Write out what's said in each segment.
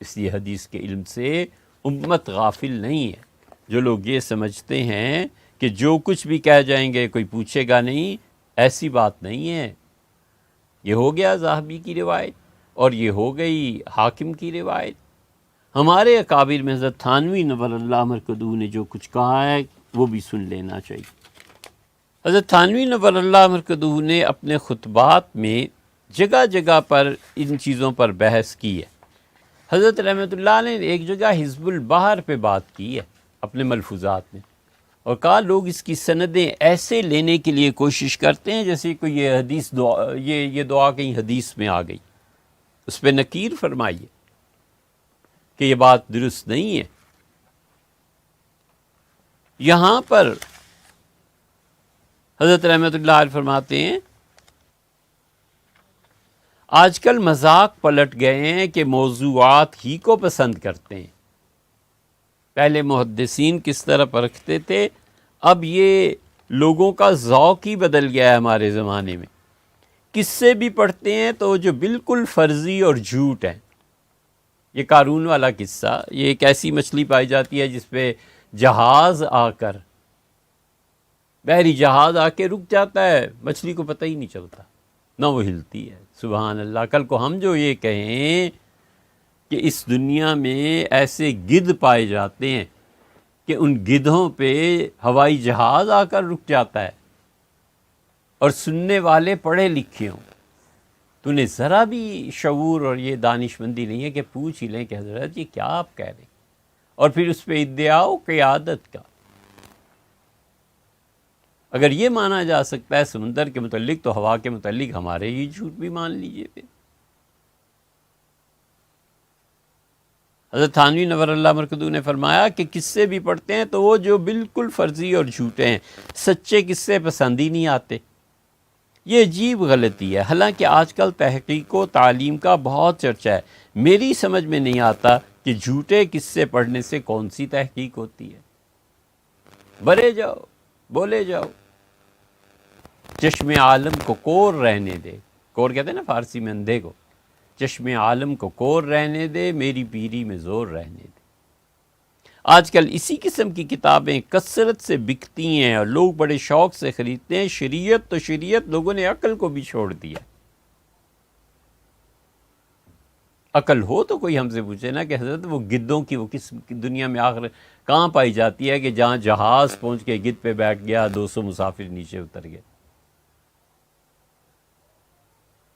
اس لیے حدیث کے علم سے امت غافل نہیں ہے۔ جو لوگ یہ سمجھتے ہیں کہ جو کچھ بھی کہہ جائیں گے کوئی پوچھے گا نہیں، ایسی بات نہیں ہے۔ یہ ہو گیا ذہبی کی روایت اور یہ ہو گئی حاکم کی روایت۔ ہمارے اکابر میں حضرت تھانوی نور اللہ مرکزہ نے جو کچھ کہا ہے وہ بھی سن لینا چاہیے۔ حضرت تھانوی نور اللہ مرکزہ نے اپنے خطبات میں جگہ جگہ پر ان چیزوں پر بحث کی ہے۔ حضرت رحمۃ اللہ نے ایک جگہ حزب البحر پہ بات کی ہے اپنے ملفوظات میں، اور کہا لوگ اس کی سندیں ایسے لینے کے لیے کوشش کرتے ہیں جیسے کوئی یہ حدیث دعا یہ دعا کہیں حدیث میں آ گئی۔ اس پہ نکیر فرمائیے کہ یہ بات درست نہیں ہے۔ یہاں پر حضرت رحمۃ اللہ علیہ فرماتے ہیں آج کل مذاق پلٹ گئے ہیں کہ موضوعات ہی کو پسند کرتے ہیں۔ پہلے محدثین کس طرح پرکھتے تھے، اب یہ لوگوں کا ذوق ہی بدل گیا ہے ہمارے زمانے میں۔ قصے بھی پڑھتے ہیں تو جو بالکل فرضی اور جھوٹ ہیں۔ یہ قارون والا قصہ، یہ ایک ایسی مچھلی پائی جاتی ہے جس پہ جہاز آ کر بحری جہاز آ کے رک جاتا ہے، مچھلی کو پتہ ہی نہیں چلتا، نہ وہ ہلتی ہے۔ سبحان اللہ، کل کو ہم جو یہ کہیں کہ اس دنیا میں ایسے گدھ پائے جاتے ہیں کہ ان گدھوں پہ ہوائی جہاز آ کر رک جاتا ہے، اور سننے والے پڑھے لکھے ہوں، تو انہیں ذرا بھی شعور اور یہ دانش مندی نہیں ہے کہ پوچھ ہی لیں کہ حضرت یہ کیا آپ کہہ رہے ہیں، اور پھر اس پہ ادعا قیادت کا۔ اگر یہ مانا جا سکتا ہے سمندر کے متعلق تو ہوا کے متعلق ہمارے ہی جھوٹ بھی مان لیجئے پھر۔ حضرت تھانوی نور اللہ مرکزہ نے فرمایا کہ قصے بھی پڑھتے ہیں تو وہ جو بالکل فرضی اور جھوٹے ہیں، سچے قصے پسند ہی نہیں آتے۔ یہ عجیب غلطی ہے، حالانکہ آج کل تحقیق و تعلیم کا بہت چرچا ہے۔ میری سمجھ میں نہیں آتا کہ جھوٹے قصے پڑھنے سے کون سی تحقیق ہوتی ہے۔ برے جاؤ، بولے جاؤ، چشم عالم کو کور رہنے دے، کور کہتے ہیں نا فارسی میں اندھے کو، چشم عالم کو کور رہنے دے، میری پیری میں زور رہنے دے۔ آج کل اسی قسم کی کتابیں کثرت سے بکتی ہیں اور لوگ بڑے شوق سے خریدتے ہیں۔ شریعت تو شریعت، لوگوں نے عقل کو بھی چھوڑ دیا۔ عقل ہو تو کوئی ہم سے پوچھے نا کہ حضرت وہ گدھوں کی وہ کس دنیا میں آخر کہاں پائی جاتی ہے کہ جہاں جہاز پہنچ کے گدھ پہ بیٹھ گیا، 200 مسافر نیچے اتر گئے۔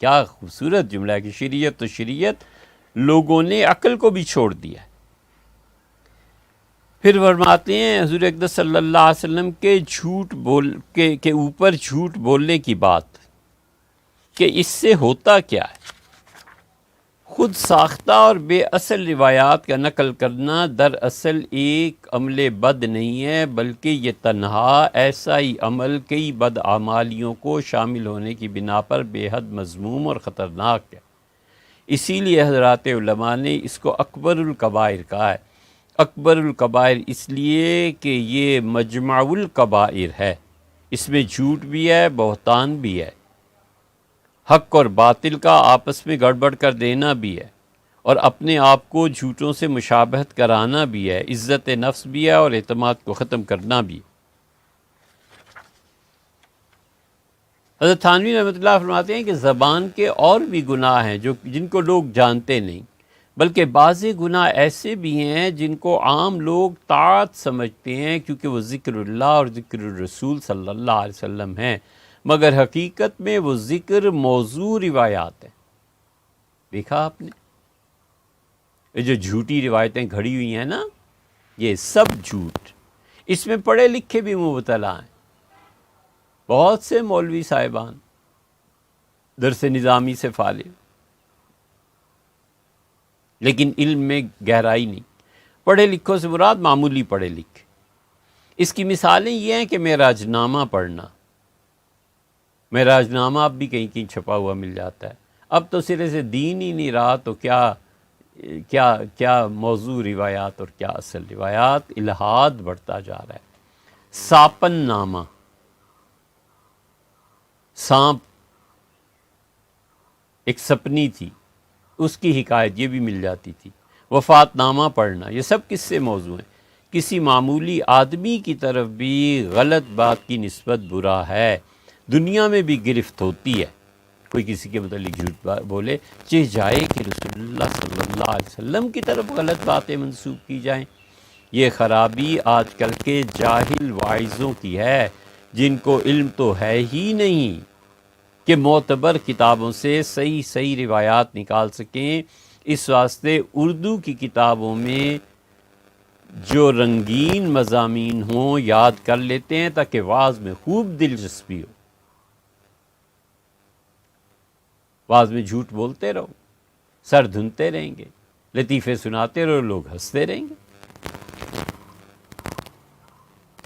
کیا خوبصورت جملہ ہے کہ شریعت تو شریعت، لوگوں نے عقل کو بھی چھوڑ دیا۔ پھر فرماتے ہیں حضور اقدس صلی اللہ علیہ وسلم کے کے اوپر جھوٹ بولنے کی بات کہ اس سے ہوتا کیا ہے۔ خود ساختہ اور بے اصل روایات کا نقل کرنا دراصل ایک عمل بد نہیں ہے، بلکہ یہ تنہا ایسا ہی عمل کئی بد اعمالیوں کو شامل ہونے کی بنا پر بے حد مذموم اور خطرناک ہے۔ اسی لیے حضرات علماء نے اس کو اکبر الکبائر کہا ہے۔ اکبر الکبائر اس لیے کہ یہ مجمع الکبائر ہے، اس میں جھوٹ بھی ہے، بہتان بھی ہے، حق اور باطل کا آپس میں گڑبڑ کر دینا بھی ہے، اور اپنے آپ کو جھوٹوں سے مشابہت کرانا بھی ہے، عزت نفس بھی ہے اور اعتماد کو ختم کرنا بھی ہے۔ حضرت تھانوی رحمۃ اللہ فرماتے ہیں کہ زبان کے اور بھی گناہ ہیں جن کو لوگ جانتے نہیں، بلکہ بعض گناہ ایسے بھی ہیں جن کو عام لوگ طاعت سمجھتے ہیں کیونکہ وہ ذکر اللہ اور ذکر الرسول صلی اللہ علیہ وسلم ہیں، مگر حقیقت میں وہ ذکر موضوع روایات ہیں۔ دیکھا آپ نے یہ جو جھوٹی روایتیں گھڑی ہوئی ہیں نا، یہ سب جھوٹ، اس میں پڑھے لکھے بھی مبتلا ہیں۔ بہت سے مولوی صاحبان درس نظامی سے فارغ، لیکن علم میں گہرائی نہیں۔ پڑھے لکھوں سے مراد معمولی پڑھے لکھے۔ اس کی مثالیں یہ ہیں کہ معراج نامہ پڑھنا، معراج نامہ اب بھی کہیں کہیں چھپا ہوا مل جاتا ہے۔ اب تو سرے سے دین ہی نہیں رہا تو کیا موضوع روایات اور کیا اصل روایات، الہاد بڑھتا جا رہا ہے۔ ساپن نامہ، سانپ ایک سپنی تھی، اس کی حکایت یہ بھی مل جاتی تھی۔ وفات نامہ پڑھنا، یہ سب کس سے موضوع ہیں؟ کسی معمولی آدمی کی طرف بھی غلط بات کی نسبت برا ہے، دنیا میں بھی گرفت ہوتی ہے۔ کوئی کسی کے متعلق جھوٹ بولے، چہ جائے کہ رسول اللہ صلی اللہ علیہ وسلم کی طرف غلط باتیں منسوب کی جائیں۔ یہ خرابی آج کل کے جاہل واعظوں کی ہے، جن کو علم تو ہے ہی نہیں کہ معتبر کتابوں سے صحیح روایات نکال سکیں۔ اس واسطے اردو کی کتابوں میں جو رنگین مضامین ہوں یاد کر لیتے ہیں تاکہ وعظ میں خوب دلچسپی ہو۔ وعظ میں جھوٹ بولتے رہو، سر دھنتے رہیں گے، لطیفے سناتے رہو، لوگ ہنستے رہیں گے۔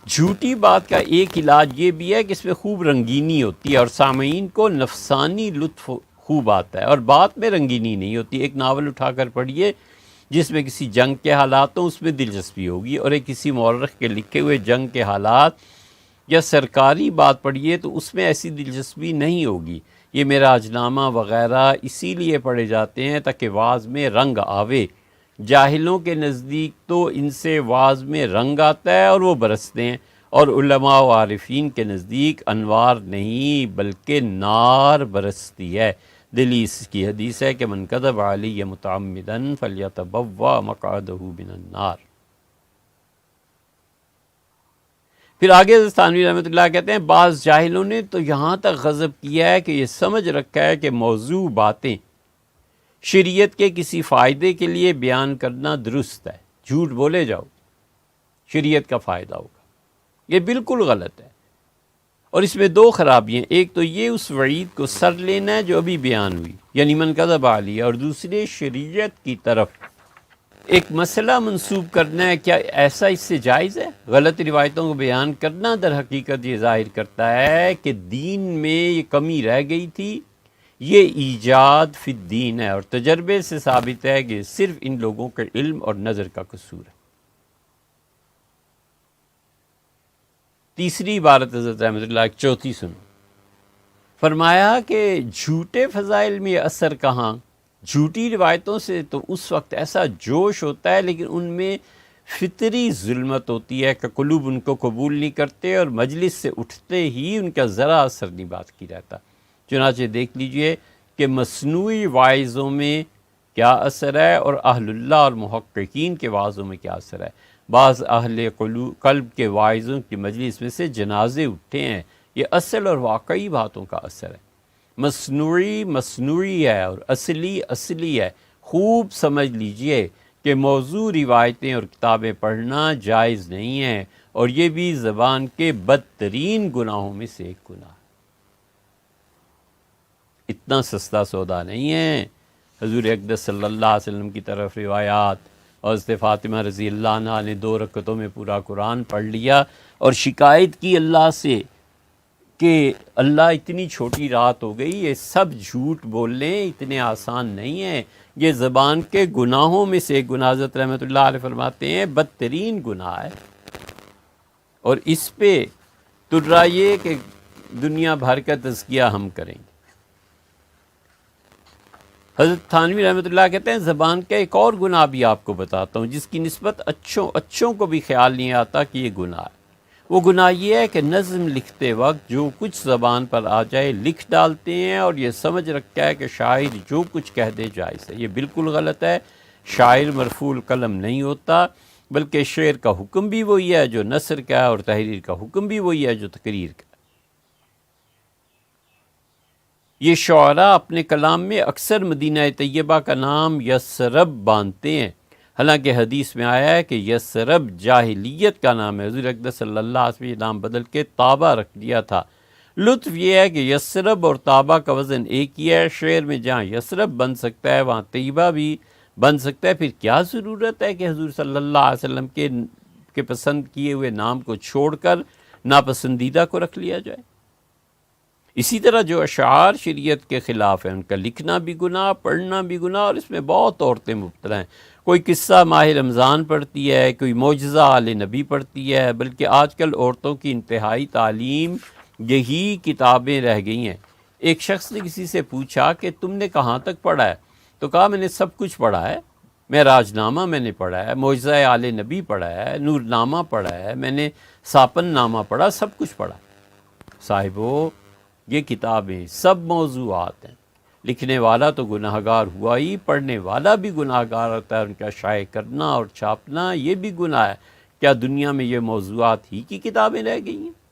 جھوٹی بات کا ایک علاج یہ بھی ہے کہ اس میں خوب رنگینی ہوتی ہے اور سامعین کو نفسانی لطف خوب آتا ہے، اور بات میں رنگینی نہیں ہوتی۔ ایک ناول اٹھا کر پڑھیے جس میں کسی جنگ کے حالات ہوں، اس میں دلچسپی ہوگی، اور ایک کسی مورخ کے لکھے ہوئے جنگ کے حالات یا سرکاری بات پڑھیے تو اس میں ایسی دلچسپی نہیں ہوگی۔ یہ معراج نامہ وغیرہ اسی لیے پڑھے جاتے ہیں تاکہ وعظ میں رنگ آوے۔ جاہلوں کے نزدیک تو ان سے وعظ میں رنگ آتا ہے اور وہ برستے ہیں، اور علماء و عارفین کے نزدیک انوار نہیں بلکہ نار برستی ہے۔ دلی اس کی حدیث ہے کہ من کذب علی متعمدا فلیتبوأ مقعدہ من النار۔ پھر آگے حضرت تھانوی رحمۃ اللہ کہتے ہیں بعض جاہلوں نے تو یہاں تک غضب کیا ہے کہ یہ سمجھ رکھا ہے کہ موضوع باتیں شریعت کے کسی فائدے کے لیے بیان کرنا درست ہے، جھوٹ بولے جاؤ، شریعت کا فائدہ ہوگا۔ یہ بالکل غلط ہے، اور اس میں دو خرابیاں، ایک تو یہ اس وعید کو سر لینا ہے جو ابھی بیان ہوئی، یعنی من کذب علی، اور دوسرے شریعت کی طرف ایک مسئلہ منسوب کرنا ہے۔ کیا ایسا اس سے جائز ہے؟ غلط روایتوں کو بیان کرنا در حقیقت یہ ظاہر کرتا ہے کہ دین میں یہ کمی رہ گئی تھی، یہ ایجاد فی الدین ہے، اور تجربے سے ثابت ہے کہ صرف ان لوگوں کے علم اور نظر کا قصور ہے۔ تیسری عبارت حضرت رحمۃ اللہ ایک چوتھی سنو، فرمایا کہ جھوٹے فضائل میں یہ اثر کہاں؟ جھوٹی روایتوں سے تو اس وقت ایسا جوش ہوتا ہے، لیکن ان میں فطری ظلمت ہوتی ہے کہ قلوب ان کو قبول نہیں کرتے، اور مجلس سے اٹھتے ہی ان کا ذرا اثر نہیں بات کی رہتا۔ چنانچہ دیکھ لیجئے کہ مصنوعی واعظوں میں کیا اثر ہے اور اہل اللہ اور محققین کے واعظوں میں کیا اثر ہے۔ بعض اہل قلب کے واعظوں کی مجلس میں سے جنازے اٹھے ہیں، یہ اصل اور واقعی باتوں کا اثر ہے۔ مصنوعی ہے اور اصلی ہے۔ خوب سمجھ لیجئے کہ موضوع روایتیں اور کتابیں پڑھنا جائز نہیں ہے، اور یہ بھی زبان کے بدترین گناہوں میں سے ایک گناہ ہے۔ اتنا سستا سودا نہیں ہے۔ حضور اقدس صلی اللہ علیہ وسلم کی طرف روایات، اور حضرت فاطمہ رضی اللہ عنہ نے 2 رکعتوں میں پورا قرآن پڑھ لیا اور شکایت کی اللہ سے کہ اللہ اتنی چھوٹی رات ہو گئی، یہ سب جھوٹ بولنے اتنے آسان نہیں ہیں۔ یہ زبان کے گناہوں میں سے ایک گناہ، حضرت رحمۃ اللہ علیہ فرماتے ہیں بدترین گناہ ہے، اور اس پہ ترا یہ کہ دنیا بھر کا تزکیہ ہم کریں گے۔ حضرت تھانوی رحمۃ اللہ کہتے ہیں زبان کا ایک اور گناہ بھی آپ کو بتاتا ہوں جس کی نسبت اچھوں کو بھی خیال نہیں آتا کہ یہ گناہ ہے۔ وہ گناہ یہ ہے کہ نظم لکھتے وقت جو کچھ زبان پر آ جائے لکھ ڈالتے ہیں، اور یہ سمجھ رکھا ہے کہ شاعر جو کچھ کہہ دے جائز ہے۔ یہ بالکل غلط ہے۔ شاعر مرفوع القلم نہیں ہوتا، بلکہ شعر کا حکم بھی وہی ہے جو نثر کا ہے، اور تحریر کا حکم بھی وہی ہے جو تقریر کا ہے۔ یہ شعراء اپنے کلام میں اکثر مدینہ طیبہ کا نام یثرب باندھتے ہیں، حالانکہ حدیث میں آیا ہے کہ یثرب جاہلیت کا نام ہے۔ حضور اقدس صلی اللہ علیہ وسلم یہ نام بدل کے طابہ رکھ دیا تھا۔ لطف یہ ہے کہ یثرب اور طابہ کا وزن ایک ہی ہے۔ شعر میں جہاں یثرب بن سکتا ہے وہاں طیبہ بھی بن سکتا ہے۔ پھر کیا ضرورت ہے کہ حضور صلی اللہ علیہ وسلم کے پسند کیے ہوئے نام کو چھوڑ کر ناپسندیدہ کو رکھ لیا جائے؟ اسی طرح جو اشعار شریعت کے خلاف ہیں ان کا لکھنا بھی گناہ، پڑھنا بھی گناہ، اور اس میں بہت عورتیں مبتلا ہیں۔ کوئی قصہ ماہ رمضان پڑھتی ہے، کوئی معجزہ آل نبی پڑھتی ہے، بلکہ آج کل عورتوں کی انتہائی تعلیم یہی کتابیں رہ گئی ہیں۔ ایک شخص نے کسی سے پوچھا کہ تم نے کہاں تک پڑھا ہے؟ تو کہا میں نے سب کچھ پڑھا ہے، معراج نامہ میں نے پڑھا ہے، معجزہ آل نبی پڑھا ہے، نور نامہ پڑھا ہے، میں نے ساپن نامہ پڑھا، سب کچھ پڑھا۔ صاحبو یہ کتابیں سب موضوعات ہیں، لکھنے والا تو گناہ گار ہوا ہی، پڑھنے والا بھی گناہ گار ہوتا ہے، ان کا شائع کرنا اور چھاپنا یہ بھی گناہ ہے۔ کیا دنیا میں یہ موضوعات ہی کی کتابیں رہ گئی ہیں؟